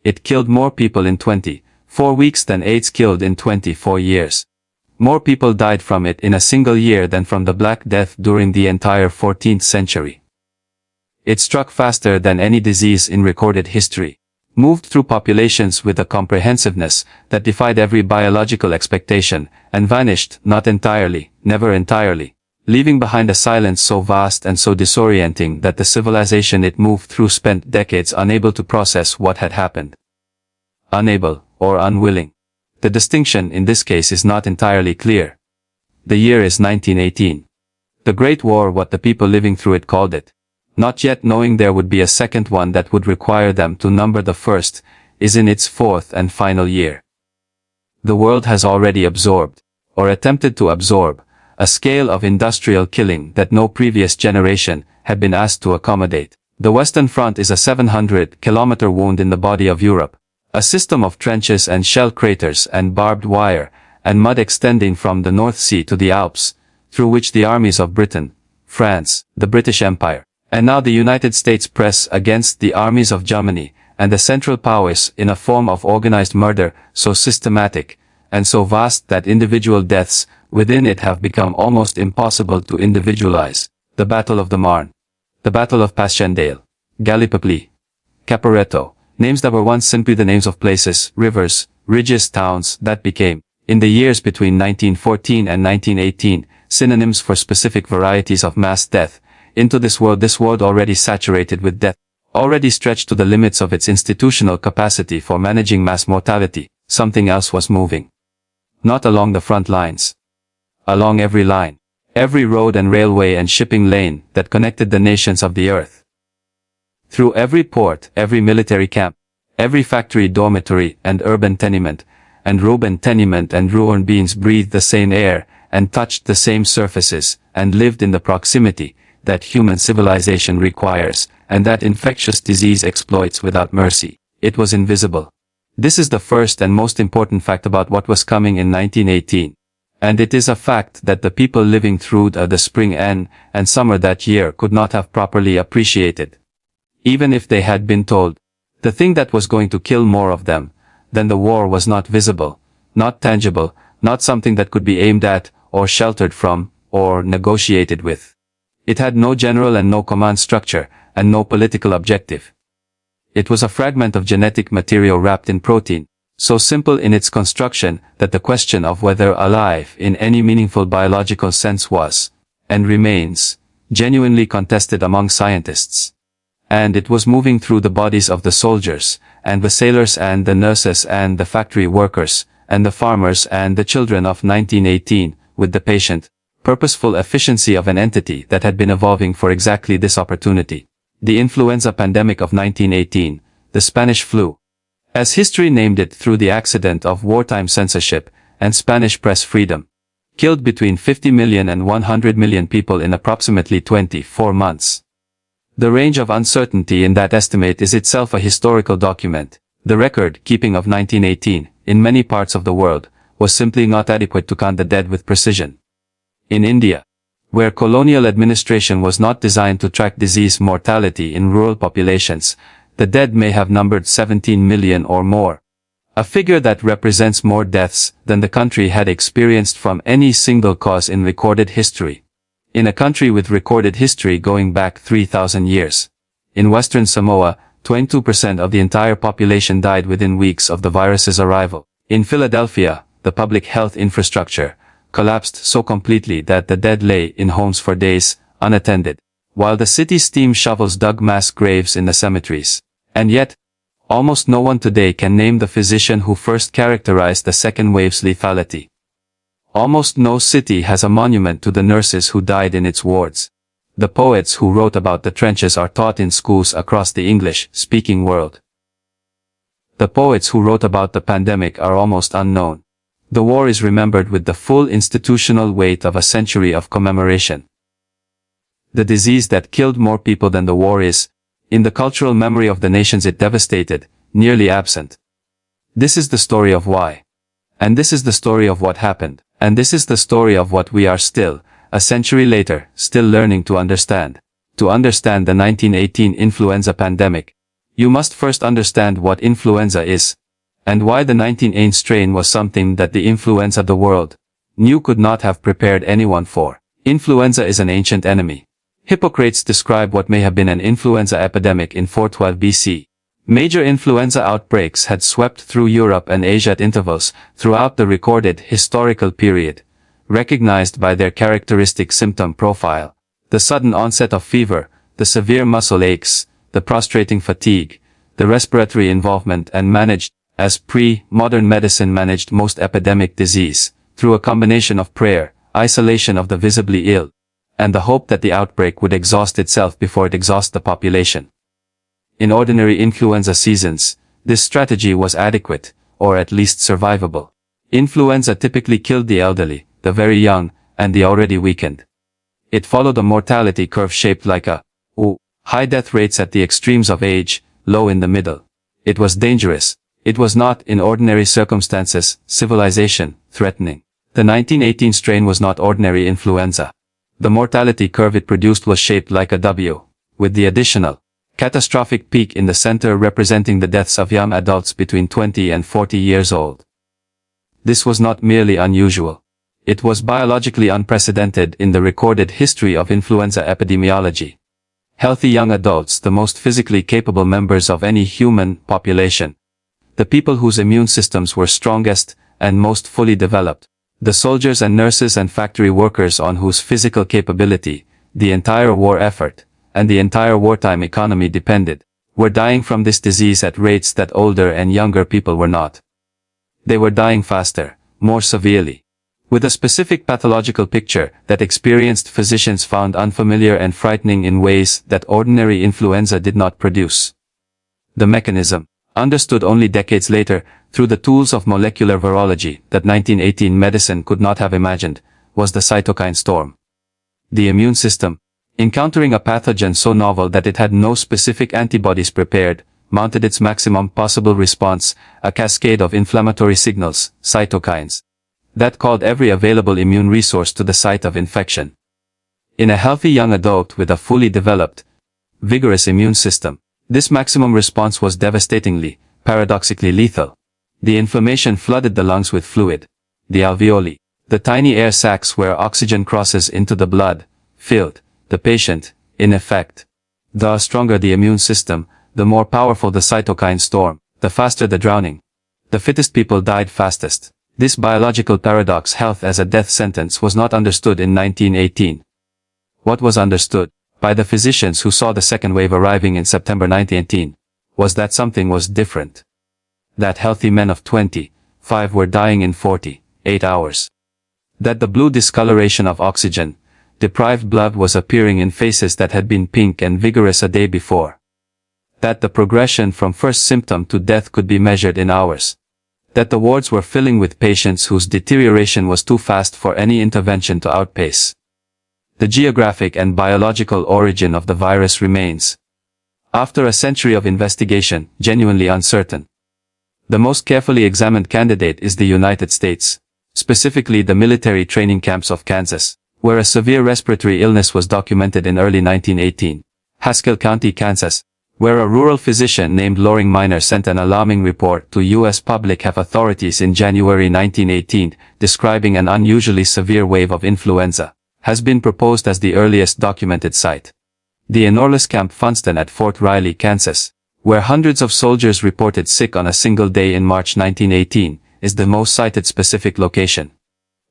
It killed more people in 24 weeks than AIDS killed in 24 years. More people died from it in a single year than from the Black Death during the entire 14th century. It struck faster than any disease in recorded history, moved through populations with a comprehensiveness that defied every biological expectation, and vanished, not entirely, never entirely, leaving behind a silence so vast and so disorienting that the civilization it moved through spent decades unable to process what had happened. Unable, or unwilling. The distinction in this case is not entirely clear. The year is 1918. The Great War, what the people living through it called it, not yet knowing there would be a second one that would require them to number the first, is in its fourth and final year. The world has already absorbed, or attempted to absorb, a scale of industrial killing that no previous generation had been asked to accommodate. The Western Front is a 700-kilometer wound in the body of Europe, a system of trenches and shell craters and barbed wire, and mud extending from the North Sea to the Alps, through which the armies of Britain, France, the British Empire, and now the United States press against the armies of Germany and the Central Powers in a form of organized murder so systematic and so vast that individual deaths within it have become almost impossible to individualize. The Battle of the Marne, the Battle of Passchendaele, Gallipoli, Caporetto, names that were once simply the names of places, rivers, ridges, towns, that became, in the years between 1914 and 1918, synonyms for specific varieties of mass death. Into this world already saturated with death, already stretched to the limits of its institutional capacity for managing mass mortality, something else was moving. Not along the front lines. Along every line, every road and railway and shipping lane that connected the nations of the earth. Through every port, every military camp, every factory, dormitory, and urban tenement, and urban tenement and ruin beings breathed the same air, and touched the same surfaces, and lived in the proximity that human civilization requires, and that infectious disease exploits without mercy. It was invisible. This is the first and most important fact about what was coming in 1918. And it is a fact that the people living through the spring and summer that year could not have properly appreciated. Even if they had been told, the thing that was going to kill more of them than the war was not visible, not tangible, not something that could be aimed at, or sheltered from, or negotiated with. It had no general and no command structure, and no political objective. It was a fragment of genetic material wrapped in protein, so simple in its construction that the question of whether alive in any meaningful biological sense was, and remains, genuinely contested among scientists. And it was moving through the bodies of the soldiers, and the sailors and the nurses and the factory workers, and the farmers and the children of 1918, with the patient, purposeful efficiency of an entity that had been evolving for exactly this opportunity. The influenza pandemic of 1918, the Spanish flu, as history named it through the accident of wartime censorship and Spanish press freedom, killed between 50 million and 100 million people in approximately 24 months. The range of uncertainty in that estimate is itself a historical document. The record-keeping of 1918, in many parts of the world, was simply not adequate to count the dead with precision. In India, where colonial administration was not designed to track disease mortality in rural populations, the dead may have numbered 17 million or more. A figure that represents more deaths than the country had experienced from any single cause in recorded history. In a country with recorded history going back 3,000 years. In Western Samoa, 22% of the entire population died within weeks of the virus's arrival. In Philadelphia, the public health infrastructure collapsed so completely that the dead lay in homes for days, unattended, while the city's steam shovels dug mass graves in the cemeteries. And yet, almost no one today can name the physician who first characterized the second wave's lethality. Almost no city has a monument to the nurses who died in its wards. The poets who wrote about the trenches are taught in schools across the English-speaking world. The poets who wrote about the pandemic are almost unknown. The war is remembered with the full institutional weight of a century of commemoration. The disease that killed more people than the war is, in the cultural memory of the nations it devastated, nearly absent. This is the story of why. And this is the story of what happened. And this is the story of what we are still, a century later, still learning to understand. To understand the 1918 influenza pandemic, You must first understand what influenza is, and why the 1918 strain was something that the influenza of the world knew could not have prepared anyone for. Influenza is an ancient enemy. Hippocrates described what may have been an influenza epidemic in 412 BC. Major influenza outbreaks had swept through Europe and Asia at intervals throughout the recorded historical period, recognized by their characteristic symptom profile. The sudden onset of fever, the severe muscle aches, the prostrating fatigue, the respiratory involvement, and managed, as pre-modern medicine managed most epidemic disease, through a combination of prayer, isolation of the visibly ill, and the hope that the outbreak would exhaust itself before it exhausts the population. In ordinary influenza seasons, this strategy was adequate, or at least survivable. Influenza typically killed the elderly, the very young, and the already weakened. It followed a mortality curve shaped like a U, high death rates at the extremes of age, low in the middle. It was dangerous. It was not, in ordinary circumstances, civilization, threatening. The 1918 strain was not ordinary influenza. The mortality curve it produced was shaped like a W, with the additional catastrophic peak in the center representing the deaths of young adults between 20 and 40 years old. This was not merely unusual. It was biologically unprecedented in the recorded history of influenza epidemiology. Healthy young adults, the most physically capable members of any human population. The people whose immune systems were strongest and most fully developed. The soldiers and nurses and factory workers on whose physical capability, the entire war effort, and the entire wartime economy depended, were dying from this disease at rates that older and younger people were not. They were dying faster, more severely, with a specific pathological picture that experienced physicians found unfamiliar and frightening in ways that ordinary influenza did not produce. The mechanism, understood only decades later, through the tools of molecular virology that 1918 medicine could not have imagined, was the cytokine storm. The immune system, encountering a pathogen so novel that it had no specific antibodies prepared, mounted its maximum possible response, a cascade of inflammatory signals, cytokines, that called every available immune resource to the site of infection. In a healthy young adult with a fully developed, vigorous immune system, this maximum response was devastatingly, paradoxically lethal. The inflammation flooded the lungs with fluid. The alveoli, the tiny air sacs where oxygen crosses into the blood, filled the patient, in effect. The stronger the immune system, the more powerful the cytokine storm, the faster the drowning. The fittest people died fastest. This biological paradox, health as a death sentence, was not understood in 1918. What was understood, by the physicians who saw the second wave arriving in September 1918, was that something was different. That healthy men of 25 were dying in 48 hours. That the blue discoloration of oxygen, deprived blood was appearing in faces that had been pink and vigorous a day before. That the progression from first symptom to death could be measured in hours. That the wards were filling with patients whose deterioration was too fast for any intervention to outpace. The geographic and biological origin of the virus remains, after a century of investigation, genuinely uncertain. The most carefully examined candidate is the United States, specifically the military training camps of Kansas, where a severe respiratory illness was documented in early 1918. Haskell County, Kansas, where a rural physician named Loring Minor sent an alarming report to U.S. public health authorities in January 1918, describing an unusually severe wave of influenza, has been proposed as the earliest documented site. The enormous Camp Funston at Fort Riley, Kansas, where hundreds of soldiers reported sick on a single day in March 1918, is the most cited specific location.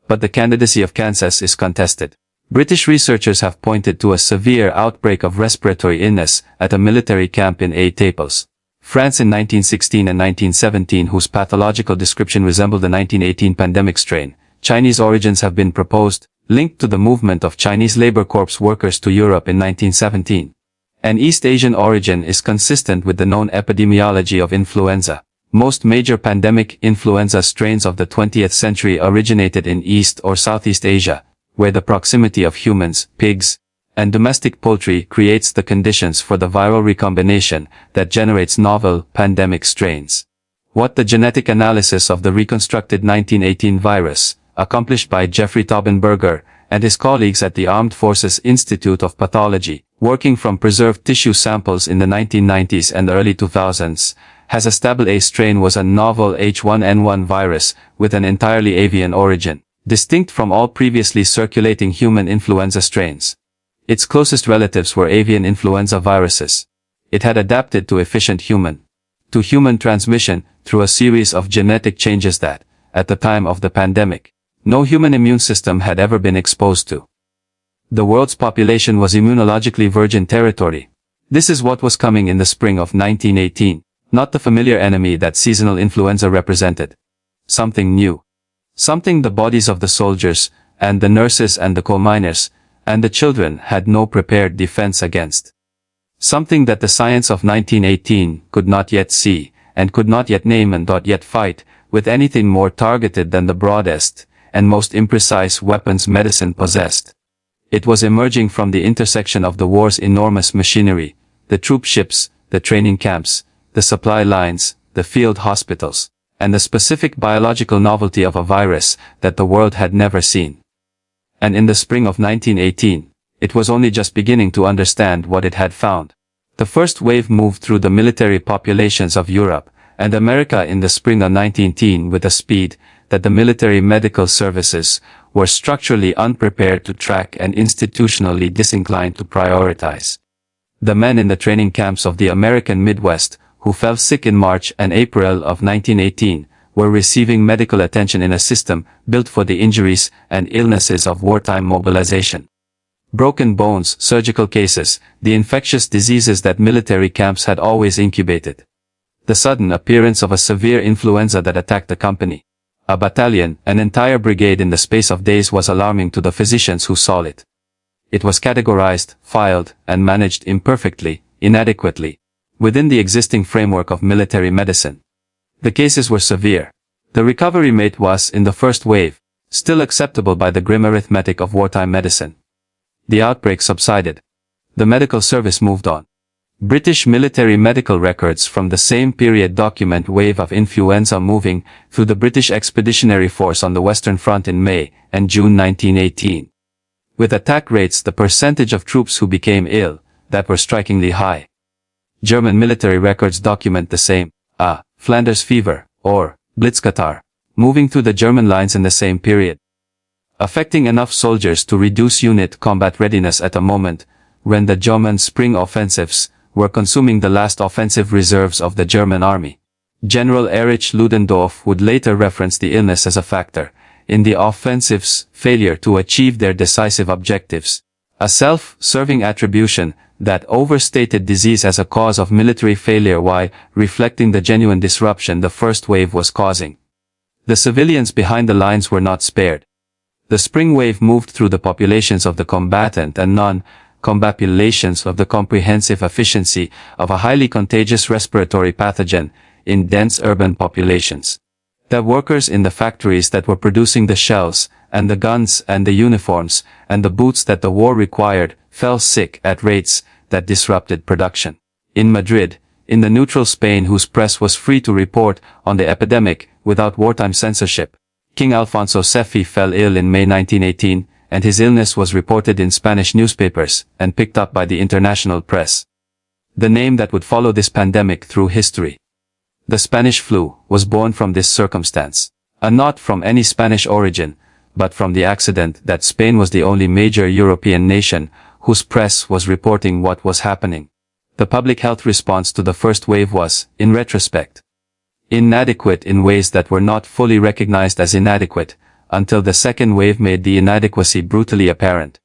But the candidacy of Kansas is contested. British researchers have pointed to a severe outbreak of respiratory illness at a military camp in Naples, France in 1916 and 1917, whose pathological description resembled the 1918 pandemic strain. Chinese origins have been proposed, linked to the movement of Chinese labor corps workers to Europe in 1917. An East Asian origin is consistent with the known epidemiology of influenza. Most major pandemic influenza strains of the 20th century originated in East or Southeast Asia, where the proximity of humans, pigs, and domestic poultry creates the conditions for the viral recombination that generates novel pandemic strains. What the genetic analysis of the reconstructed 1918 virus, accomplished by Jeffrey Taubenberger and his colleagues at the Armed Forces Institute of Pathology, working from preserved tissue samples in the 1990s and early 2000s, has established a strain was a novel H1N1 virus with an entirely avian origin, distinct from all previously circulating human influenza strains. Its closest relatives were avian influenza viruses. It had adapted to efficient human-to-human transmission through a series of genetic changes that, at the time of the pandemic, no human immune system had ever been exposed to. The world's population was immunologically virgin territory. This is what was coming in the spring of 1918, not the familiar enemy that seasonal influenza represented. Something new. Something the bodies of the soldiers, and the nurses and the coal miners, and the children had no prepared defense against. Something that the science of 1918 could not yet see, and could not yet name and not yet fight, with anything more targeted than the broadest, and most imprecise weapons medicine possessed. It was emerging from the intersection of the war's enormous machinery, the troop ships, the training camps, the supply lines, the field hospitals, and the specific biological novelty of a virus that the world had never seen. And in the spring of 1918, it was only just beginning to understand what it had found. The first wave moved through the military populations of Europe and America in the spring of 1910 with a speed that the military medical services were structurally unprepared to track and institutionally disinclined to prioritize. The men in the training camps of the American Midwest, who fell sick in March and April of 1918, were receiving medical attention in a system built for the injuries and illnesses of wartime mobilization. Broken bones, surgical cases, the infectious diseases that military camps had always incubated. The sudden appearance of a severe influenza that attacked a company, a battalion, an entire brigade in the space of days was alarming to the physicians who saw it. It was categorized, filed, and managed imperfectly, inadequately, within the existing framework of military medicine. The cases were severe. The recovery rate was, in the first wave, still acceptable by the grim arithmetic of wartime medicine. The outbreak subsided. The medical service moved on. British military medical records from the same period document wave of influenza moving through the British Expeditionary Force on the Western Front in May and June 1918. With attack rates the percentage of troops who became ill, that were strikingly high. German military records document the same, Flanders fever, or Blitzkatar, moving through the German lines in the same period. Affecting enough soldiers to reduce unit combat readiness at a moment when the German spring offensives were consuming the last offensive reserves of the German army. General Erich Ludendorff would later reference the illness as a factor in the offensive's failure to achieve their decisive objectives, a self-serving attribution that overstated disease as a cause of military failure while reflecting the genuine disruption the first wave was causing. The civilians behind the lines were not spared. The spring wave moved through the populations of the combatant and non-combat populations of the comprehensive efficiency of a highly contagious respiratory pathogen in dense urban populations. The workers in the factories that were producing the shells, and the guns and the uniforms, and the boots that the war required, fell sick at rates that disrupted production. In Madrid, in the neutral Spain whose press was free to report on the epidemic without wartime censorship, King Alfonso Seffi fell ill in May 1918, and his illness was reported in Spanish newspapers and picked up by the international press. The name that would follow this pandemic through history. The Spanish flu was born from this circumstance, and not from any Spanish origin, but from the accident that Spain was the only major European nation whose press was reporting what was happening. The public health response to the first wave was, in retrospect, inadequate in ways that were not fully recognized as inadequate, until the second wave made the inadequacy brutally apparent.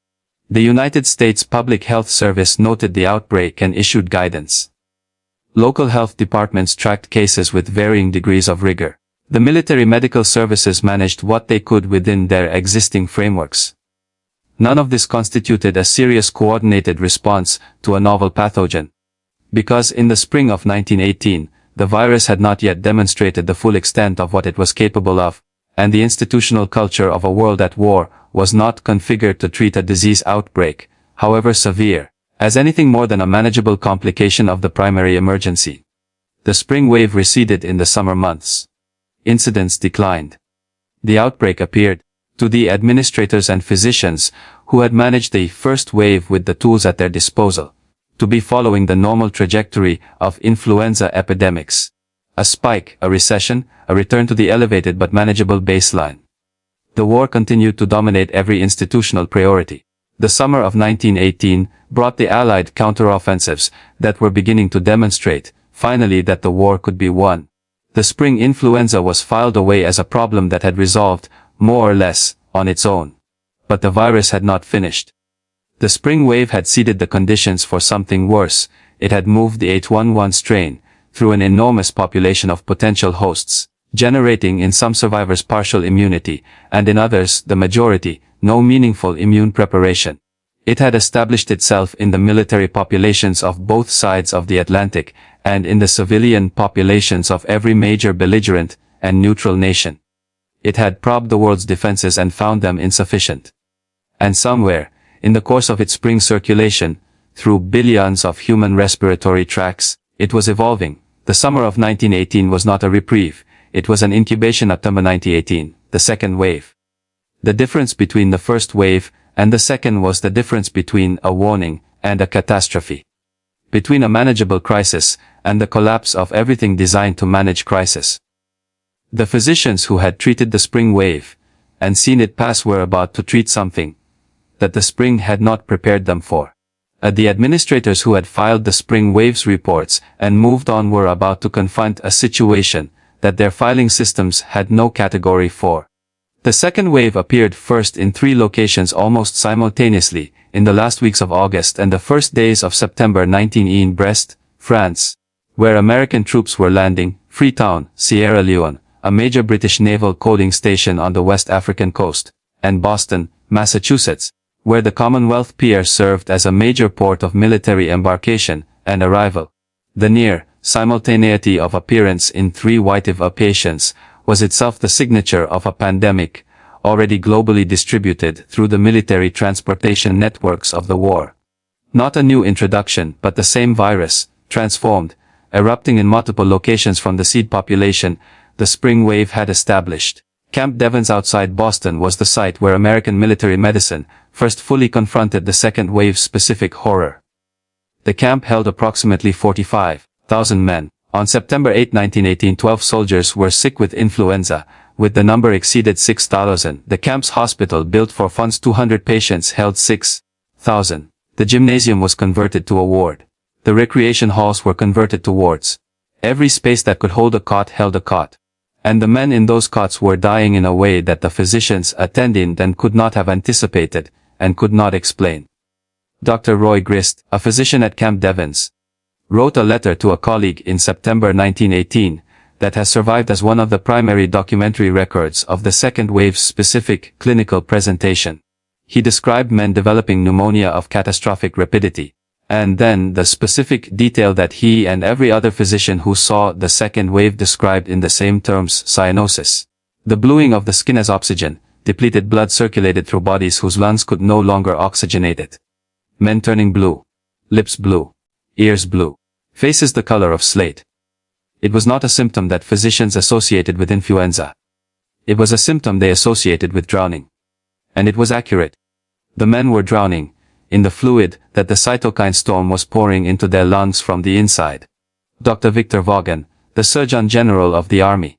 The United States Public Health Service noted the outbreak and issued guidance. Local health departments tracked cases with varying degrees of rigor. The military medical services managed what they could within their existing frameworks. None of this constituted a serious coordinated response to a novel pathogen. Because in the spring of 1918, the virus had not yet demonstrated the full extent of what it was capable of, and the institutional culture of a world at war was not configured to treat a disease outbreak, however severe, as anything more than a manageable complication of the primary emergency. The spring wave receded in the summer months. Incidents declined. The outbreak appeared To the administrators and physicians who had managed the first wave with the tools at their disposal, to be following the normal trajectory of influenza epidemics. A spike, a recession, a return to the elevated but manageable baseline. The war continued to dominate every institutional priority. The summer of 1918 brought the Allied counteroffensives that were beginning to demonstrate, finally, that the war could be won. The spring influenza was filed away as a problem that had resolved, more or less, on its own. But the virus had not finished. The spring wave had seeded the conditions for something worse. It had moved the H1N1 strain through an enormous population of potential hosts, generating in some survivors partial immunity, and in others, the majority, no meaningful immune preparation. It had established itself in the military populations of both sides of the Atlantic, and in the civilian populations of every major belligerent and neutral nation. It had probed the world's defenses and found them insufficient. And somewhere, in the course of its spring circulation, through billions of human respiratory tracts, it was evolving. The summer of 1918 was not a reprieve, it was an incubation. September 1918, the second wave. The difference between the first wave and the second was the difference between a warning and a catastrophe. Between a manageable crisis and the collapse of everything designed to manage crisis. The physicians who had treated the spring wave and seen it pass were about to treat something that the spring had not prepared them for. The administrators who had filed the spring wave's reports and moved on were about to confront a situation that their filing systems had no category for. The second wave appeared first in 3 locations almost simultaneously, in the last weeks of August and the first days of September 19 in Brest, France, where American troops were landing, Freetown, Sierra Leone, a major British naval coaling station on the West African coast, and Boston, Massachusetts, where the Commonwealth Pier served as a major port of military embarkation and arrival. The near simultaneity of appearance in 3 white patients was itself the signature of a pandemic, already globally distributed through the military transportation networks of the war. Not a new introduction, but the same virus, transformed, erupting in multiple locations from the seed population, the spring wave had established. Camp Devens outside Boston was the site where American military medicine first fully confronted the second wave's specific horror. The camp held approximately 45,000 men. On September 8, 1918, 12 soldiers were sick with influenza, with the number exceeded 6,000. The camp's hospital, built for Funston 200 patients, held 6,000. The gymnasium was converted to a ward. The recreation halls were converted to wards. Every space that could hold a cot held a cot. And the men in those cots were dying in a way that the physicians attending them could not have anticipated, and could not explain. Dr. Roy Grist, a physician at Camp Devens, wrote a letter to a colleague in September 1918 that has survived as one of the primary documentary records of the second wave's specific clinical presentation. He described men developing pneumonia of catastrophic rapidity, and then the specific detail that he and every other physician who saw the second wave described in the same terms: cyanosis. The bluing of the skin as oxygen, depleted blood circulated through bodies whose lungs could no longer oxygenate it. Men turning blue. Lips blue. Ears blue. Faces the color of slate. It was not a symptom that physicians associated with influenza. It was a symptom they associated with drowning. And it was accurate. The men were drowning in the fluid that the cytokine storm was pouring into their lungs from the inside. Dr. Victor Vaughan, the Surgeon General of the Army,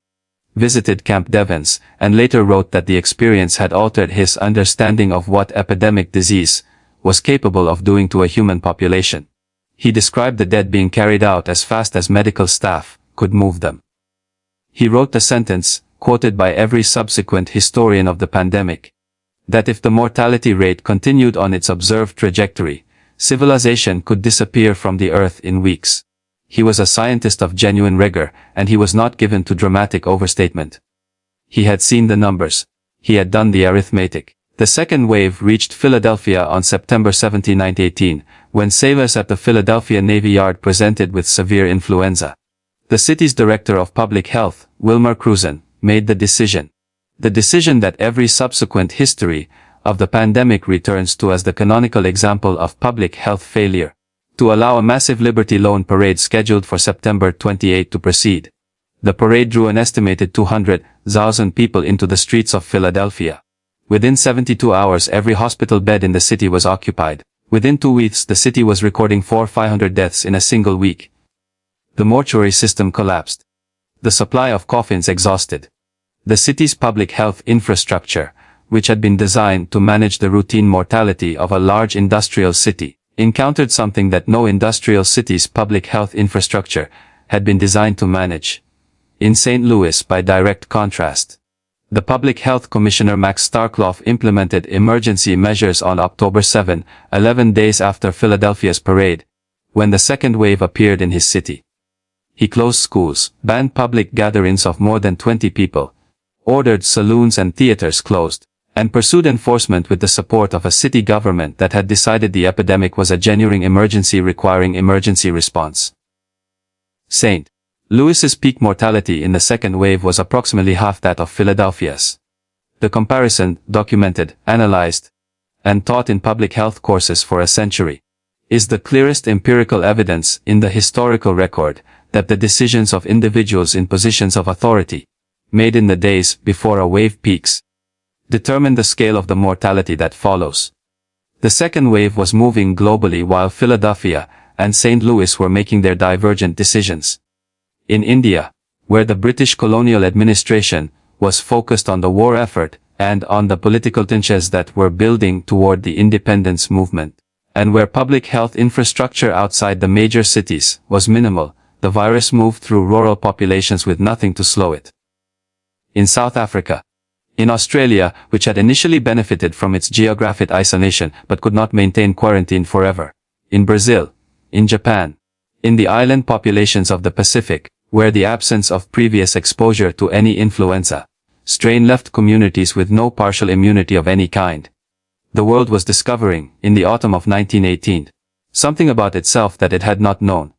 visited Camp Devens, and later wrote that the experience had altered his understanding of what epidemic disease was capable of doing to a human population. He described the dead being carried out as fast as medical staff could move them. He wrote the sentence, quoted by every subsequent historian of the pandemic, that if the mortality rate continued on its observed trajectory, civilization could disappear from the earth in weeks. He was a scientist of genuine rigor, and he was not given to dramatic overstatement. He had seen the numbers. He had done the arithmetic. The second wave reached Philadelphia on September 17, 1918, when sailors at the Philadelphia Navy Yard presented with severe influenza. The city's director of public health, Wilmer Cruzen, made the decision. The decision that every subsequent history of the pandemic returns to as the canonical example of public health failure, to allow a massive Liberty Loan parade scheduled for September 28 to proceed. The parade drew an estimated 200,000 people into the streets of Philadelphia. Within 72 hours every hospital bed in the city was occupied. Within 2 weeks the city was recording 400-500 deaths in a single week. The mortuary system collapsed. The supply of coffins exhausted. The city's public health infrastructure, which had been designed to manage the routine mortality of a large industrial city, encountered something that no industrial city's public health infrastructure had been designed to manage. In St. Louis, by direct contrast, the Public Health Commissioner Max Starkloff implemented emergency measures on October 7, 11 days after Philadelphia's parade, when the second wave appeared in his city. He closed schools, banned public gatherings of more than 20 people, ordered saloons and theaters closed, and pursued enforcement with the support of a city government that had decided the epidemic was a genuine emergency requiring emergency response. St. Louis's peak mortality in the second wave was approximately half that of Philadelphia's. The comparison, documented, analyzed, and taught in public health courses for a century, is the clearest empirical evidence in the historical record that the decisions of individuals in positions of authority, made in the days before a wave peaks, determine the scale of the mortality that follows. The second wave was moving globally while Philadelphia and St. Louis were making their divergent decisions. In India, where the British colonial administration was focused on the war effort and on the political tensions that were building toward the independence movement, and where public health infrastructure outside the major cities was minimal, the virus moved through rural populations with nothing to slow it. In South Africa, in Australia, which had initially benefited from its geographic isolation but could not maintain quarantine forever, in Brazil, in Japan, in the island populations of the Pacific, where the absence of previous exposure to any influenza strain left communities with no partial immunity of any kind. The world was discovering, in the autumn of 1918, something about itself that it had not known.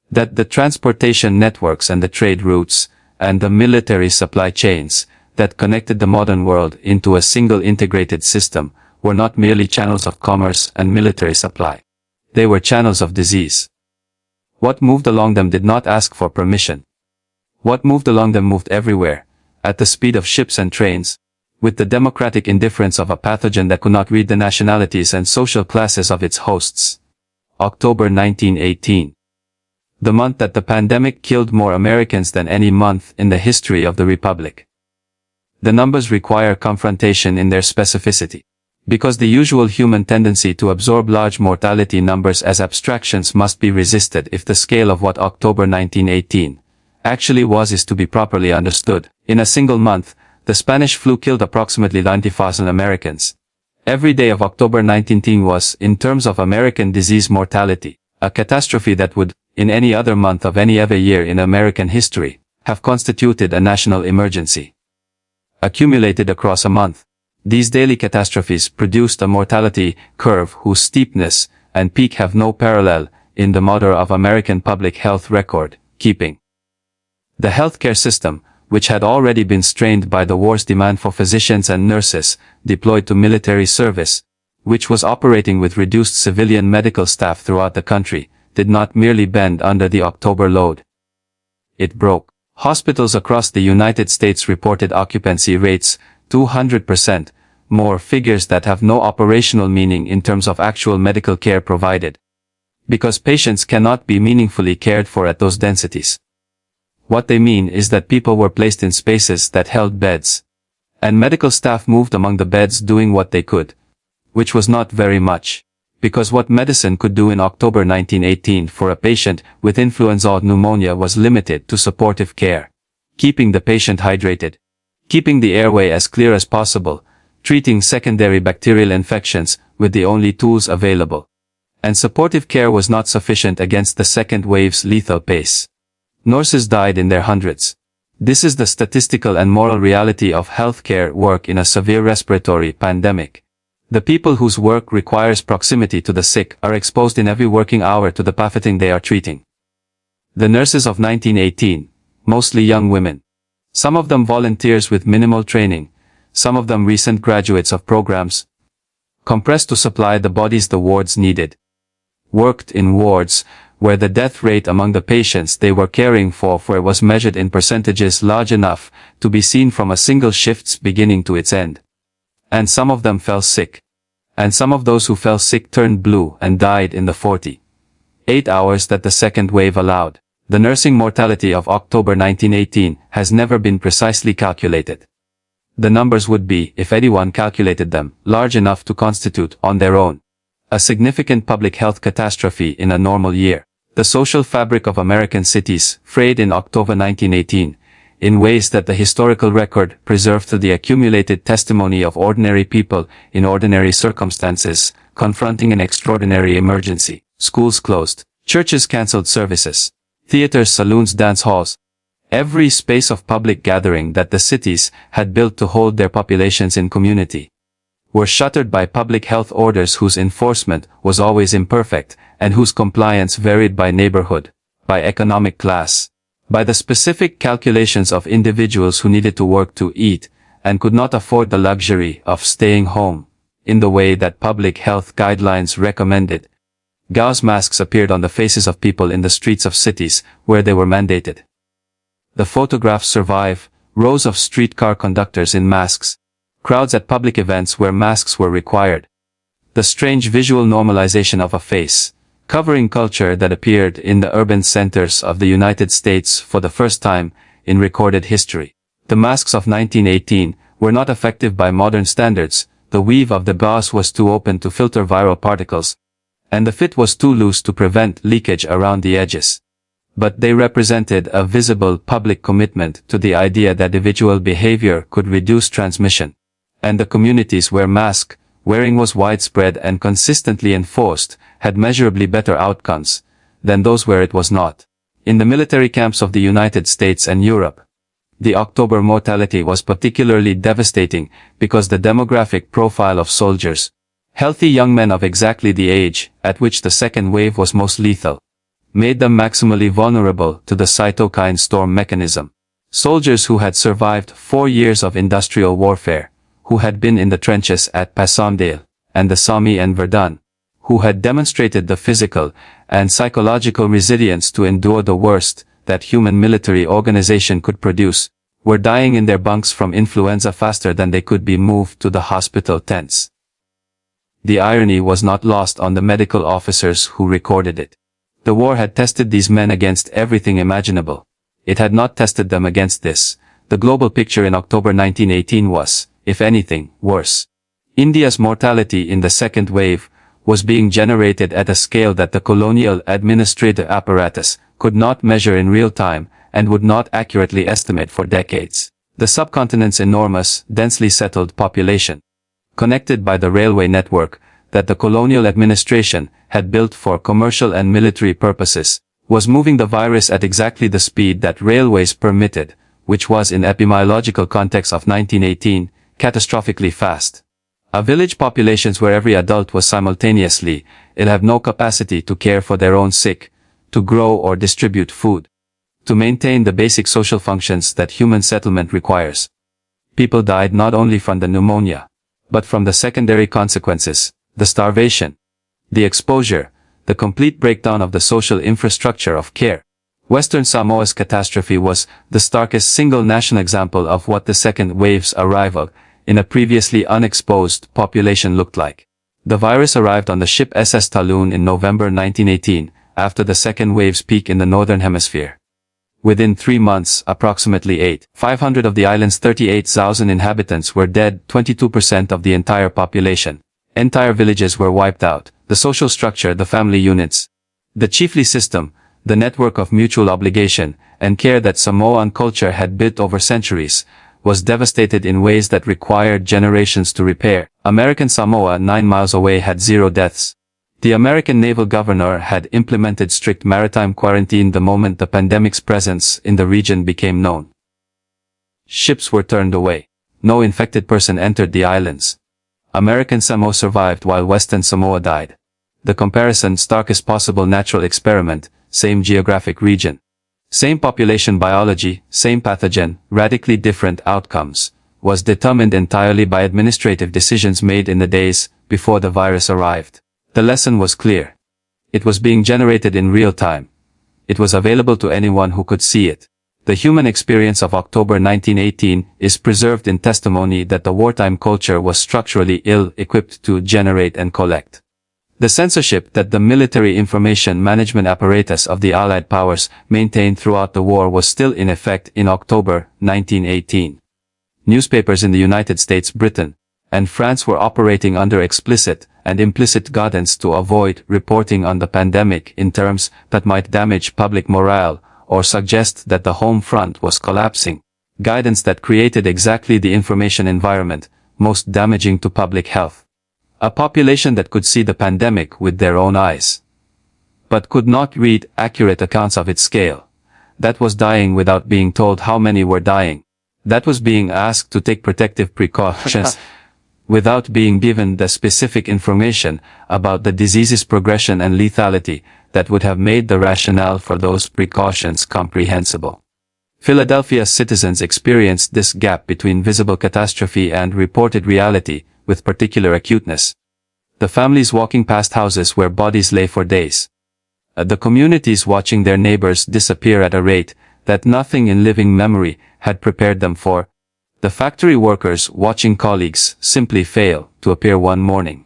That the transportation networks and the trade routes, and the military supply chains, that connected the modern world into a single integrated system, were not merely channels of commerce and military supply. They were channels of disease. What moved along them did not ask for permission. What moved along them moved everywhere, at the speed of ships and trains, with the democratic indifference of a pathogen that could not read the nationalities and social classes of its hosts. October 1918. The month that the pandemic killed more Americans than any month in the history of the Republic. The numbers require confrontation in their specificity, because the usual human tendency to absorb large mortality numbers as abstractions must be resisted if the scale of what October 1918 actually was is to be properly understood. In a single month, the Spanish flu killed approximately 90,000 Americans. Every day of October 1918 was, in terms of American disease mortality, a catastrophe that would, in any other month of any other year in American history, have constituted a national emergency. Accumulated across a month, these daily catastrophes produced a mortality curve whose steepness and peak have no parallel in the model of American public health record keeping. The healthcare system, which had already been strained by the war's demand for physicians and nurses deployed to military service, which was operating with reduced civilian medical staff throughout the country, did not merely bend under the October load. It broke. Hospitals across the United States reported occupancy rates 200%, more figures that have no operational meaning in terms of actual medical care provided, because patients cannot be meaningfully cared for at those densities. What they mean is that people were placed in spaces that held beds, and medical staff moved among the beds doing what they could, which was not very much, because what medicine could do in October 1918 for a patient with influenza or pneumonia was limited to supportive care, keeping the patient hydrated, keeping the airway as clear as possible, treating secondary bacterial infections with the only tools available. And supportive care was not sufficient against the second wave's lethal pace. Nurses died in their hundreds. This is the statistical and moral reality of healthcare work in a severe respiratory pandemic. The people whose work requires proximity to the sick are exposed in every working hour to the pathogen they are treating. The nurses of 1918, mostly young women, some of them volunteers with minimal training, some of them recent graduates of programs, compressed to supply the bodies the wards needed, worked in wards where the death rate among the patients they were caring for was measured in percentages large enough to be seen from a single shift's beginning to its end. And some of them fell sick. And some of those who fell sick turned blue and died in the 48 hours that the second wave allowed. The nursing mortality of October 1918 has never been precisely calculated. The numbers would be, if anyone calculated them, large enough to constitute, on their own, a significant public health catastrophe in a normal year. The social fabric of American cities frayed in October 1918, in ways that the historical record preserved through the accumulated testimony of ordinary people in ordinary circumstances, confronting an extraordinary emergency. Schools closed. Churches cancelled services. Theaters, saloons, dance halls. Every space of public gathering that the cities had built to hold their populations in community were shuttered by public health orders whose enforcement was always imperfect and whose compliance varied by neighborhood, by economic class, by the specific calculations of individuals who needed to work to eat and could not afford the luxury of staying home in the way that public health guidelines recommended. Gauze masks appeared on the faces of people in the streets of cities where they were mandated. The photographs survive, rows of streetcar conductors in masks, crowds at public events where masks were required. The strange visual normalization of a face, covering culture that appeared in the urban centers of the United States for the first time in recorded history. The masks of 1918 were not effective by modern standards, the weave of the gauze was too open to filter viral particles, and the fit was too loose to prevent leakage around the edges. But they represented a visible public commitment to the idea that individual behavior could reduce transmission. And the communities where mask wearing was widespread and consistently enforced had measurably better outcomes than those where it was not. In the military camps of the United States and Europe, the October mortality was particularly devastating because the demographic profile of soldiers, healthy young men of exactly the age at which the second wave was most lethal, made them maximally vulnerable to the cytokine storm mechanism. Soldiers who had survived 4 years of industrial warfare, who had been in the trenches at Passchendaele and the Somme and Verdun, who had demonstrated the physical and psychological resilience to endure the worst that human military organization could produce, were dying in their bunks from influenza faster than they could be moved to the hospital tents. The irony was not lost on the medical officers who recorded it. The war had tested these men against everything imaginable. It had not tested them against this. The global picture in October 1918 was, if anything, worse. India's mortality in the second wave was being generated at a scale that the colonial administrative apparatus could not measure in real time and would not accurately estimate for decades. The subcontinent's enormous, densely settled population, connected by the railway network that the colonial administration had built for commercial and military purposes, was moving the virus at exactly the speed that railways permitted, which was in epidemiological context of 1918, catastrophically fast. A village populations where every adult was simultaneously ill have no capacity to care for their own sick, to grow or distribute food, to maintain the basic social functions that human settlement requires. People died not only from the pneumonia, but from the secondary consequences, the starvation, the exposure, the complete breakdown of the social infrastructure of care. Western Samoa's catastrophe was the starkest single national example of what the second wave's arrival in a previously unexposed population looked like. The virus arrived on the ship SS Talon in November 1918, after the second wave's peak in the northern hemisphere. Within 3 months, approximately 8,500 of the island's 38,000 inhabitants were dead, 22% of the entire population. Entire villages were wiped out. The social structure, the family units, the chiefly system, the network of mutual obligation and care that Samoan culture had built over centuries, was devastated in ways that required generations to repair. American Samoa, 9 miles away, had 0 deaths. The American naval governor had implemented strict maritime quarantine the moment the pandemic's presence in the region became known. Ships were turned away. No infected person entered the islands. American Samoa survived while Western Samoa died. The comparison, starkest possible natural experiment, same geographic region, same population biology, same pathogen, radically different outcomes, was determined entirely by administrative decisions made in the days before the virus arrived. The lesson was clear. It was being generated in real time. It was available to anyone who could see it. The human experience of October 1918 is preserved in testimony that the wartime culture was structurally ill-equipped to generate and collect. The censorship that the military information management apparatus of the Allied powers maintained throughout the war was still in effect in October 1918. Newspapers in the United States, Britain, and France were operating under explicit and implicit guidance to avoid reporting on the pandemic in terms that might damage public morale or suggest that the home front was collapsing. Guidance that created exactly the information environment most damaging to public health. A population that could see the pandemic with their own eyes, but could not read accurate accounts of its scale. That was dying without being told how many were dying. That was being asked to take protective precautions without being given the specific information about the disease's progression and lethality that would have made the rationale for those precautions comprehensible. Philadelphia's citizens experienced this gap between visible catastrophe and reported reality with particular acuteness. The families walking past houses where bodies lay for days. The communities watching their neighbors disappear at a rate that nothing in living memory had prepared them for. The factory workers watching colleagues simply fail to appear one morning,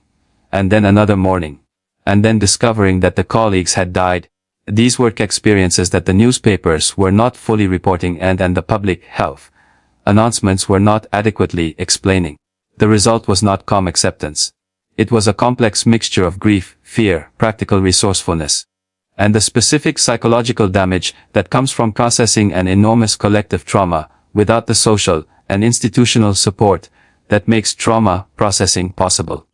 and then another morning, and then discovering that the colleagues had died. These were experiences that the newspapers were not fully reporting and the public health announcements were not adequately explaining. The result was not calm acceptance. It was a complex mixture of grief, fear, practical resourcefulness, and the specific psychological damage that comes from processing an enormous collective trauma without the social and institutional support that makes trauma processing possible.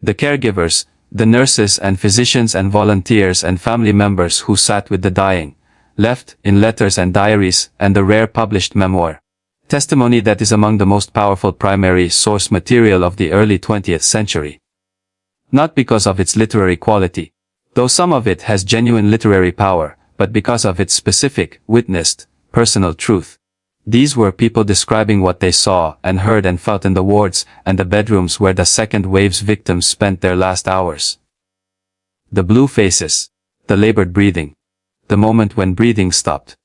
The caregivers, the nurses and physicians and volunteers and family members who sat with the dying, left in letters and diaries and the rare published memoir. Testimony that is among the most powerful primary source material of the early 20th century. Not because of its literary quality, though some of it has genuine literary power, but because of its specific, witnessed, personal truth. These were people describing what they saw and heard and felt in the wards and the bedrooms where the second wave's victims spent their last hours. The blue faces, the labored breathing, the moment when breathing stopped,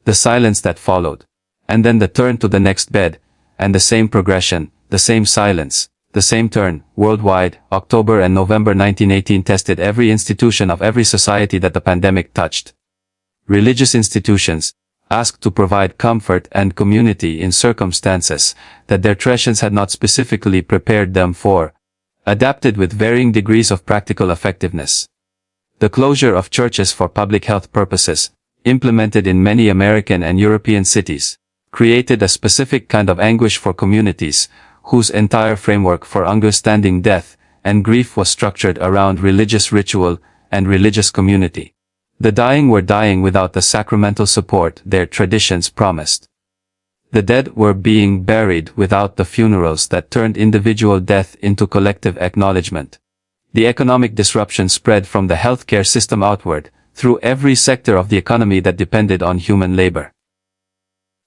the silence that followed, and then the turn to the next bed, and the same progression, the same silence, the same turn. Worldwide, October and November 1918 tested every institution of every society that the pandemic touched. Religious institutions, asked to provide comfort and community in circumstances that their traditions had not specifically prepared them for, adapted with varying degrees of practical effectiveness. The closure of churches for public health purposes, implemented in many American and European cities, created a specific kind of anguish for communities, whose entire framework for understanding death and grief was structured around religious ritual and religious community. The dying were dying without the sacramental support their traditions promised. The dead were being buried without the funerals that turned individual death into collective acknowledgement. The economic disruption spread from the healthcare system outward, through every sector of the economy that depended on human labor.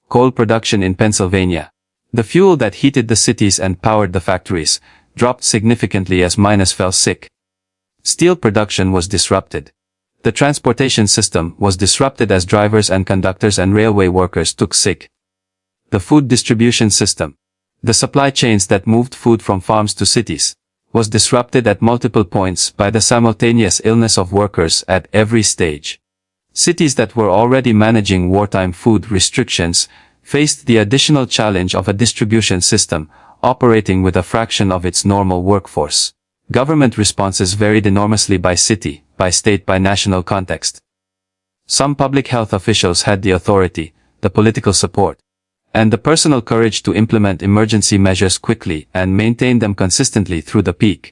Coal production in Pennsylvania, the fuel that heated the cities and powered the factories, dropped significantly as miners fell sick. Steel production was disrupted. The transportation system was disrupted as drivers and conductors and railway workers took sick. The food distribution system, the supply chains that moved food from farms to cities, was disrupted at multiple points by the simultaneous illness of workers at every stage. Cities that were already managing wartime food restrictions faced the additional challenge of a distribution system operating with a fraction of its normal workforce. Government responses varied enormously by city, by state, by national context. Some public health officials had the authority, the political support, and the personal courage to implement emergency measures quickly and maintain them consistently through the peak.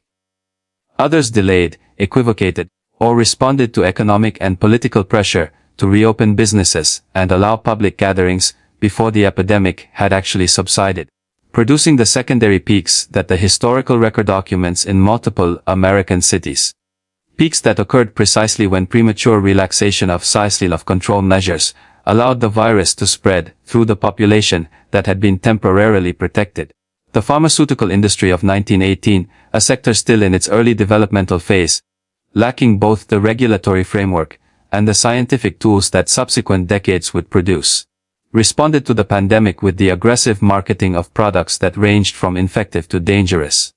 Others delayed, equivocated, or responded to economic and political pressure to reopen businesses and allow public gatherings before the epidemic had actually subsided, producing the secondary peaks that the historical record documents in multiple American cities. Peaks that occurred precisely when premature relaxation of control measures allowed the virus to spread through the population that had been temporarily protected. The pharmaceutical industry of 1918, a sector still in its early developmental phase, lacking both the regulatory framework and the scientific tools that subsequent decades would produce, responded to the pandemic with the aggressive marketing of products that ranged from infective to dangerous.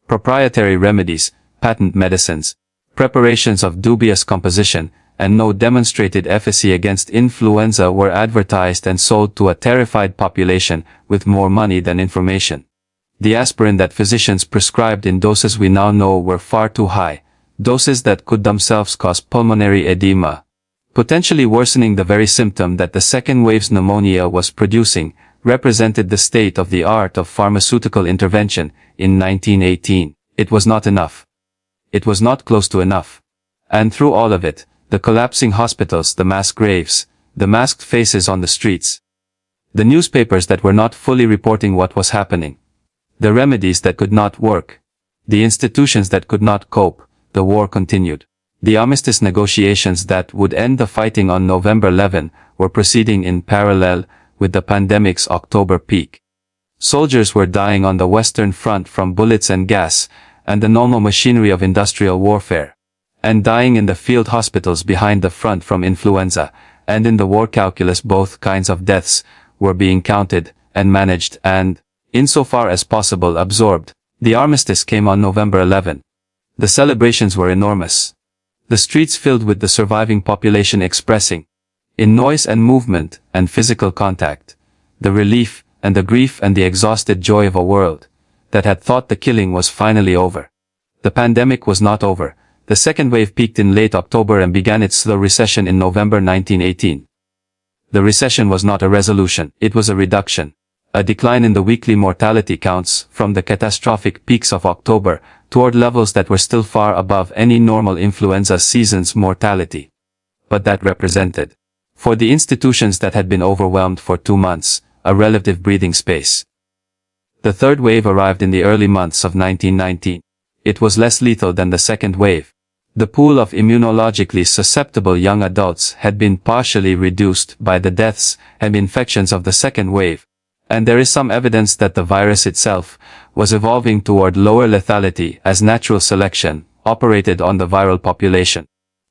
Proprietary remedies, patent medicines, preparations of dubious composition, and no demonstrated efficacy against influenza were advertised and sold to a terrified population with more money than information. The aspirin that physicians prescribed in doses we now know were far too high, doses that could themselves cause pulmonary edema, potentially worsening the very symptom that the second wave's pneumonia was producing, represented the state of the art of pharmaceutical intervention in 1918. It was not enough. It was not close to enough. And through all of it, the collapsing hospitals, the mass graves, the masked faces on the streets, the newspapers that were not fully reporting what was happening, the remedies that could not work, the institutions that could not cope, the war continued. The armistice negotiations that would end the fighting on November 11 were proceeding in parallel with the pandemic's October peak. Soldiers were dying on the Western Front from bullets and gas, and the normal machinery of industrial warfare, and dying in the field hospitals behind the front from influenza, and in the war calculus both kinds of deaths were being counted and managed and, insofar as possible, absorbed. The armistice came on November 11. The celebrations were enormous. The streets filled with the surviving population expressing, in noise and movement and physical contact, the relief and the grief and the exhausted joy of a world that had thought the killing was finally over. The pandemic was not over. The second wave peaked in late October and began its slow recession in November 1918. The recession was not a resolution, it was a reduction. A decline in the weekly mortality counts from the catastrophic peaks of October toward levels that were still far above any normal influenza season's mortality. But that represented, for the institutions that had been overwhelmed for 2 months, a relative breathing space. The third wave arrived in the early months of 1919. It was less lethal than the second wave. The pool of immunologically susceptible young adults had been partially reduced by the deaths and infections of the second wave, and there is some evidence that the virus itself was evolving toward lower lethality as natural selection operated on the viral population.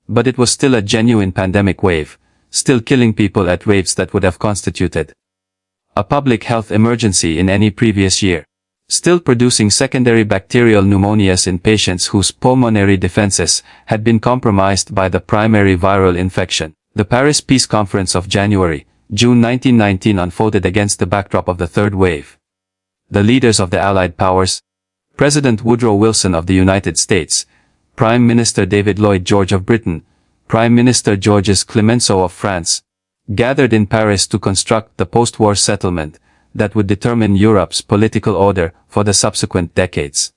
But it was still a genuine pandemic wave, still killing people at rates that would have constituted a public health emergency in any previous year, still producing secondary bacterial pneumonias in patients whose pulmonary defenses had been compromised by the primary viral infection. The Paris Peace Conference of June 1919 unfolded against the backdrop of the third wave. The leaders of the Allied powers, President Woodrow Wilson of the United States, Prime Minister David Lloyd George of Britain, Prime Minister Georges Clemenceau of France, gathered in Paris to construct the post-war settlement that would determine Europe's political order for the subsequent decades.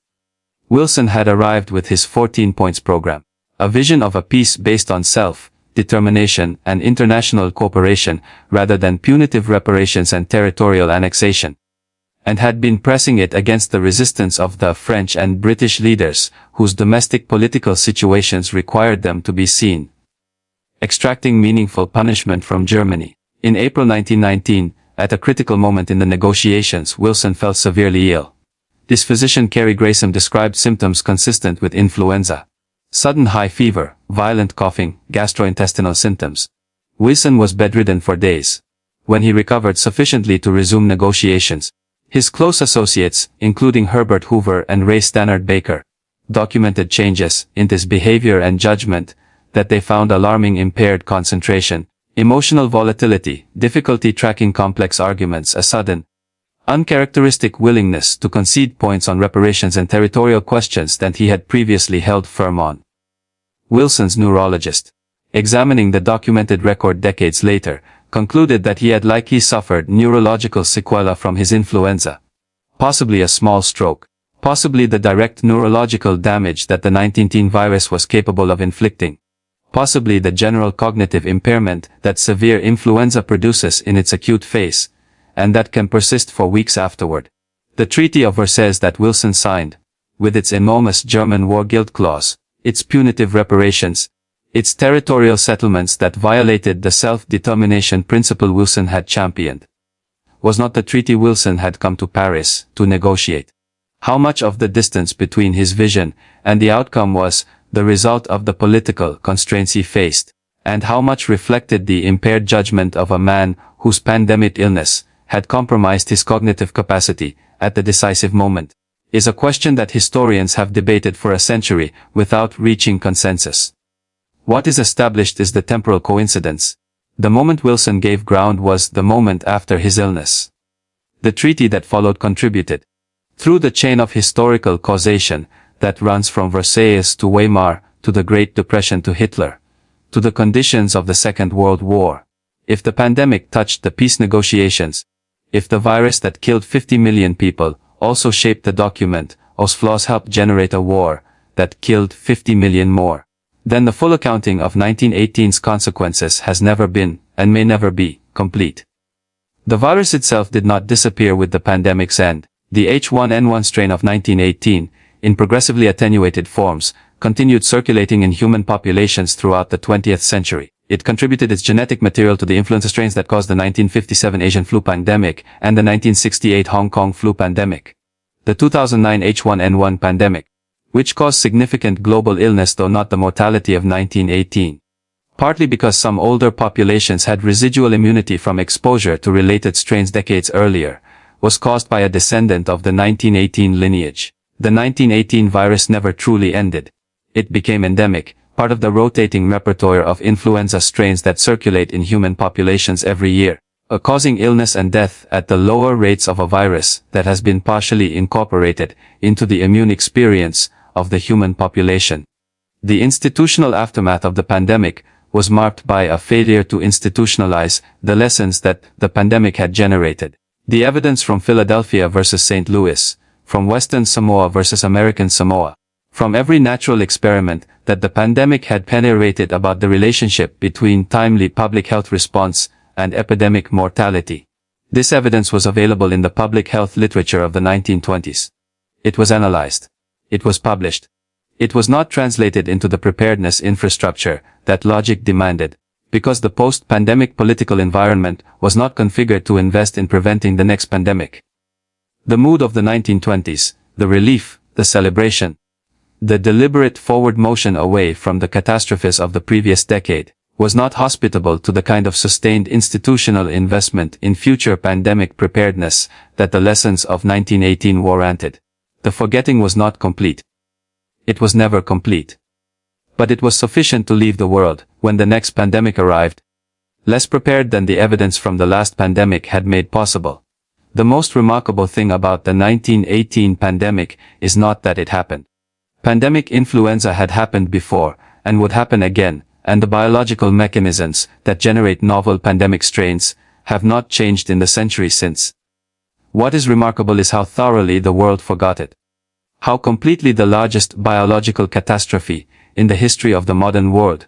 Wilson had arrived with his 14 points program, a vision of a peace based on self-determination and international cooperation rather than punitive reparations and territorial annexation, and had been pressing it against the resistance of the French and British leaders whose domestic political situations required them to be seen extracting meaningful punishment from Germany. In April 1919, at a critical moment in the negotiations, Wilson fell severely ill. This physician, Cary Grayson, described symptoms consistent with influenza: sudden high fever, violent coughing, gastrointestinal symptoms. Wilson was bedridden for days. When he recovered sufficiently to resume negotiations, his close associates, including Herbert Hoover and Ray Stannard Baker, documented changes in his behavior and judgment that they found alarming: impaired concentration, emotional volatility, difficulty tracking complex arguments, a sudden, uncharacteristic willingness to concede points on reparations and territorial questions that he had previously held firm on. Wilson's neurologist, examining the documented record decades later, concluded that he had likely suffered neurological sequelae from his influenza. Possibly a small stroke, possibly the direct neurological damage that the 1910 virus was capable of inflicting, possibly the general cognitive impairment that severe influenza produces in its acute phase, and that can persist for weeks afterward. The Treaty of Versailles that Wilson signed, with its enormous German war guilt clause, its punitive reparations, its territorial settlements that violated the self-determination principle Wilson had championed, was not the treaty Wilson had come to Paris to negotiate. How much of the distance between his vision and the outcome was the result of the political constraints he faced, and how much reflected the impaired judgment of a man whose pandemic illness had compromised his cognitive capacity at the decisive moment, is a question that historians have debated for a century without reaching consensus. What is established is the temporal coincidence. The moment Wilson gave ground was the moment after his illness. The treaty that followed contributed. Through the chain of historical causation that runs from Versailles to Weimar, to the Great Depression to Hitler, to the conditions of the Second World War. If the pandemic touched the peace negotiations, if the virus that killed 50 million people also shaped the document, whose flaws helped generate a war that killed 50 million more, then the full accounting of 1918's consequences has never been, and may never be, complete. The virus itself did not disappear with the pandemic's end. The H1N1 strain of 1918, in progressively attenuated forms, continued circulating in human populations throughout the 20th century. It contributed its genetic material to the influenza strains that caused the 1957 Asian flu pandemic and the 1968 Hong Kong flu pandemic. The 2009 H1N1 pandemic, which caused significant global illness though not the mortality of 1918. Partly because some older populations had residual immunity from exposure to related strains decades earlier, was caused by a descendant of the 1918 lineage. The 1918 virus never truly ended. It became endemic, part of the rotating repertoire of influenza strains that circulate in human populations every year, causing illness and death at the lower rates of a virus that has been partially incorporated into the immune experience of the human population. The institutional aftermath of the pandemic was marked by a failure to institutionalize the lessons that the pandemic had generated. The evidence from Philadelphia versus St. Louis, from Western Samoa versus American Samoa, from every natural experiment that the pandemic had penetrated about the relationship between timely public health response and epidemic mortality. This evidence was available in the public health literature of the 1920s. It was analyzed. It was published. It was not translated into the preparedness infrastructure that logic demanded, because the post-pandemic political environment was not configured to invest in preventing the next pandemic. The mood of the 1920s, the relief, the celebration, the deliberate forward motion away from the catastrophes of the previous decade, was not hospitable to the kind of sustained institutional investment in future pandemic preparedness that the lessons of 1918 warranted. The forgetting was not complete. It was never complete. But it was sufficient to leave the world, when the next pandemic arrived, less prepared than the evidence from the last pandemic had made possible. The most remarkable thing about the 1918 pandemic is not that it happened. Pandemic influenza had happened before, and would happen again, and the biological mechanisms that generate novel pandemic strains have not changed in the centuries since. What is remarkable is how thoroughly the world forgot it. How completely the largest biological catastrophe in the history of the modern world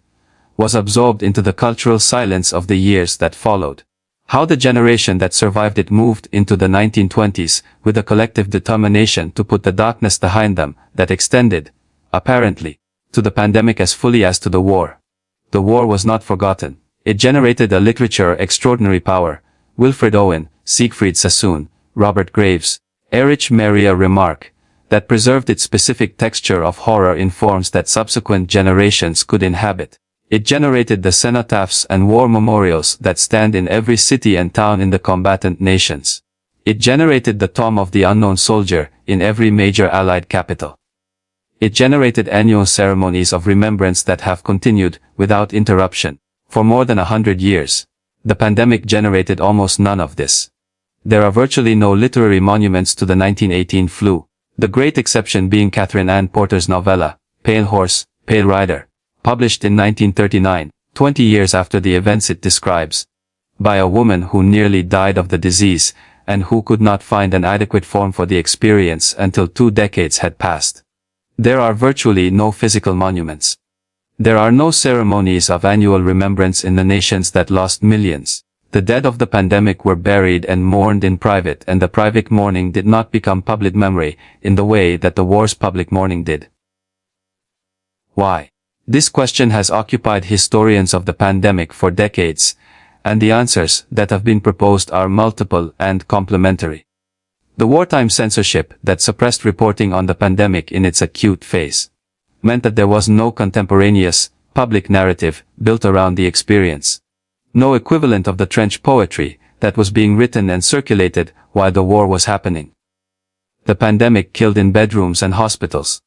was absorbed into the cultural silence of the years that followed. How the generation that survived it moved into the 1920s with a collective determination to put the darkness behind them that extended, apparently, to the pandemic as fully as to the war. The war was not forgotten. It generated a literature extraordinary power. Wilfred Owen, Siegfried Sassoon, Robert Graves, Erich Maria Remarque, that preserved its specific texture of horror in forms that subsequent generations could inhabit. It generated the cenotaphs and war memorials that stand in every city and town in the combatant nations. It generated the tomb of the unknown soldier in every major Allied capital. It generated annual ceremonies of remembrance that have continued, without interruption, for more than 100 years. The pandemic generated almost none of this. There are virtually no literary monuments to the 1918 flu, the great exception being Catherine Ann Porter's novella, Pale Horse, Pale Rider, published in 1939, 20 years after the events it describes, by a woman who nearly died of the disease, and who could not find an adequate form for the experience until 2 decades had passed. There are virtually no physical monuments. There are no ceremonies of annual remembrance in the nations that lost millions. The dead of the pandemic were buried and mourned in private, and the private mourning did not become public memory in the way that the war's public mourning did. Why? This question has occupied historians of the pandemic for decades, and the answers that have been proposed are multiple and complementary. The wartime censorship that suppressed reporting on the pandemic in its acute phase meant that there was no contemporaneous, public narrative built around the experience. No equivalent of the trench poetry that was being written and circulated while the war was happening. The pandemic killed in bedrooms and hospitals.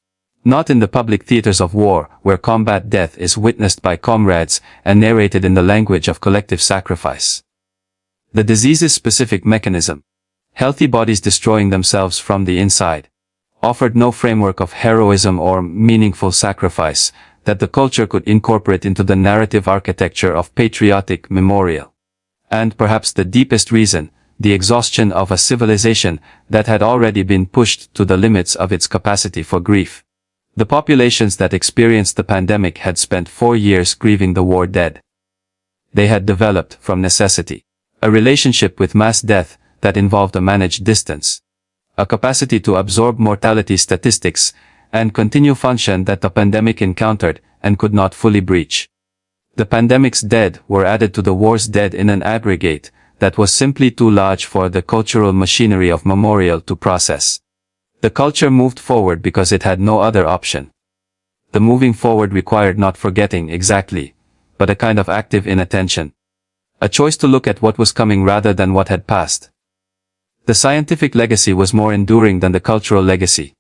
Not in the public theaters of war, where combat death is witnessed by comrades and narrated in the language of collective sacrifice. The disease's specific mechanism, healthy bodies destroying themselves from the inside, offered no framework of heroism or meaningful sacrifice that the culture could incorporate into the narrative architecture of patriotic memorial. And perhaps the deepest reason, the exhaustion of a civilization that had already been pushed to the limits of its capacity for grief. The populations that experienced the pandemic had spent 4 years grieving the war dead. They had developed, from necessity, a relationship with mass death that involved a managed distance, a capacity to absorb mortality statistics, and continue function that the pandemic encountered and could not fully breach. The pandemic's dead were added to the war's dead in an aggregate that was simply too large for the cultural machinery of memorial to process. The culture moved forward because it had no other option. The moving forward required not forgetting exactly, but a kind of active inattention. A choice to look at what was coming rather than what had passed. The scientific legacy was more enduring than the cultural legacy.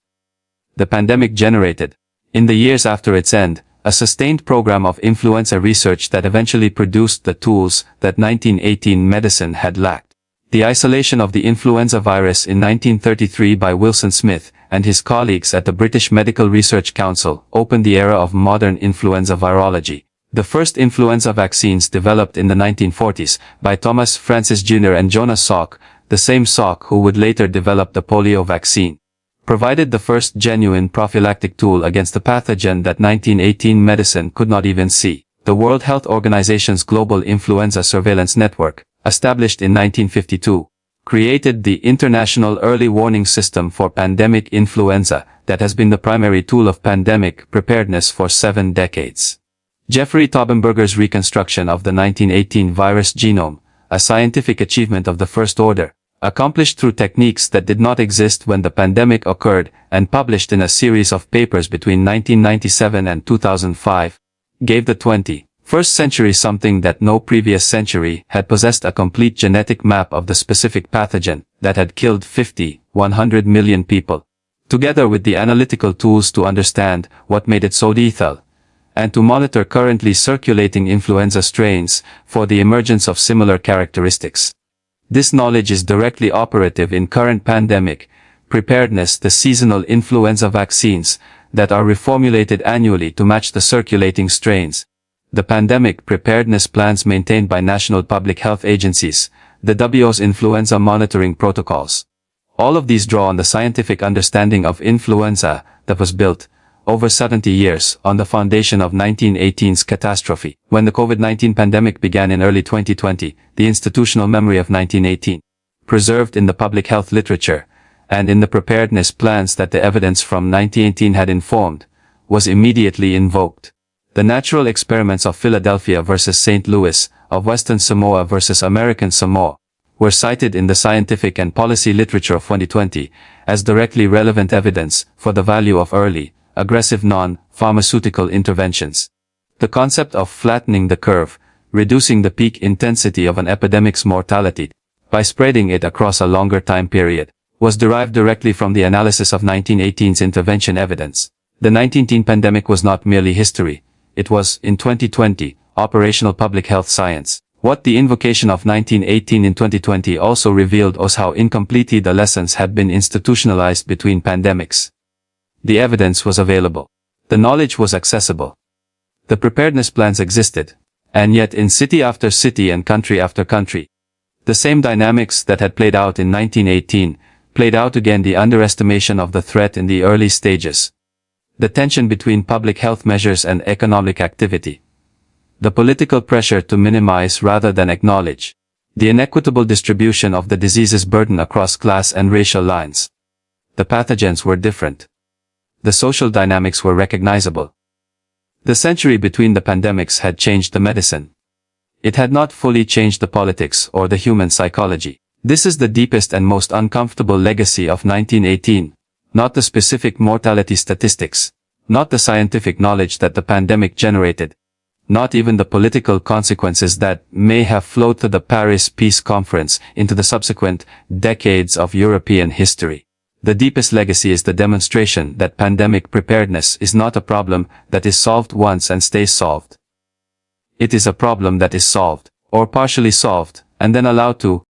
The pandemic generated, in the years after its end, a sustained program of influenza research that eventually produced the tools that 1918 medicine had lacked. The isolation of the influenza virus in 1933 by Wilson Smith and his colleagues at the British Medical Research Council opened the era of modern influenza virology. The first influenza vaccines developed in the 1940s by Thomas Francis Jr. and Jonas Salk, the same Salk who would later develop the polio vaccine, provided the first genuine prophylactic tool against the pathogen that 1918 medicine could not even see. The World Health Organization's Global Influenza Surveillance Network, established in 1952, created the International Early Warning System for Pandemic Influenza that has been the primary tool of pandemic preparedness for 7 decades. Jeffrey Taubenberger's reconstruction of the 1918 virus genome, a scientific achievement of the first order, accomplished through techniques that did not exist when the pandemic occurred and published in a series of papers between 1997 and 2005, gave the 21st century something that no previous century had possessed: a complete genetic map of the specific pathogen that had killed 100 million people, together with the analytical tools to understand what made it so lethal, and to monitor currently circulating influenza strains for the emergence of similar characteristics. This knowledge is directly operative in current pandemic preparedness, the seasonal influenza vaccines that are reformulated annually to match the circulating strains, the pandemic preparedness plans maintained by national public health agencies, the WHO's influenza monitoring protocols. All of these draw on the scientific understanding of influenza that was built over 70 years on the foundation of 1918's catastrophe. When the COVID-19 pandemic began in early 2020, the institutional memory of 1918, preserved in the public health literature, and in the preparedness plans that the evidence from 1918 had informed, was immediately invoked. The natural experiments of Philadelphia versus St. Louis, of Western Samoa versus American Samoa, were cited in the scientific and policy literature of 2020 as directly relevant evidence for the value of early, aggressive non-pharmaceutical interventions. The concept of flattening the curve, reducing the peak intensity of an epidemic's mortality by spreading it across a longer time period, was derived directly from the analysis of 1918's intervention evidence. The 1918 pandemic was not merely history, it was, in 2020, operational public health science. What the invocation of 1918 in 2020 also revealed was how incompletely the lessons had been institutionalized between pandemics. The evidence was available. The knowledge was accessible. The preparedness plans existed. And yet in city after city and country after country, the same dynamics that had played out in 1918, played out again: the underestimation of the threat in the early stages, the tension between public health measures and economic activity, the political pressure to minimize rather than acknowledge, the inequitable distribution of the disease's burden across class and racial lines. The pathogens were different. The social dynamics were recognizable. The century between the pandemics had changed the medicine. It had not fully changed the politics or the human psychology. This is the deepest and most uncomfortable legacy of 1918, not the specific mortality statistics, not the scientific knowledge that the pandemic generated, not even the political consequences that may have flowed to the Paris Peace Conference into the subsequent decades of European history. The deepest legacy is the demonstration that pandemic preparedness is not a problem that is solved once and stays solved. It is a problem that is solved, or partially solved, and then allowed to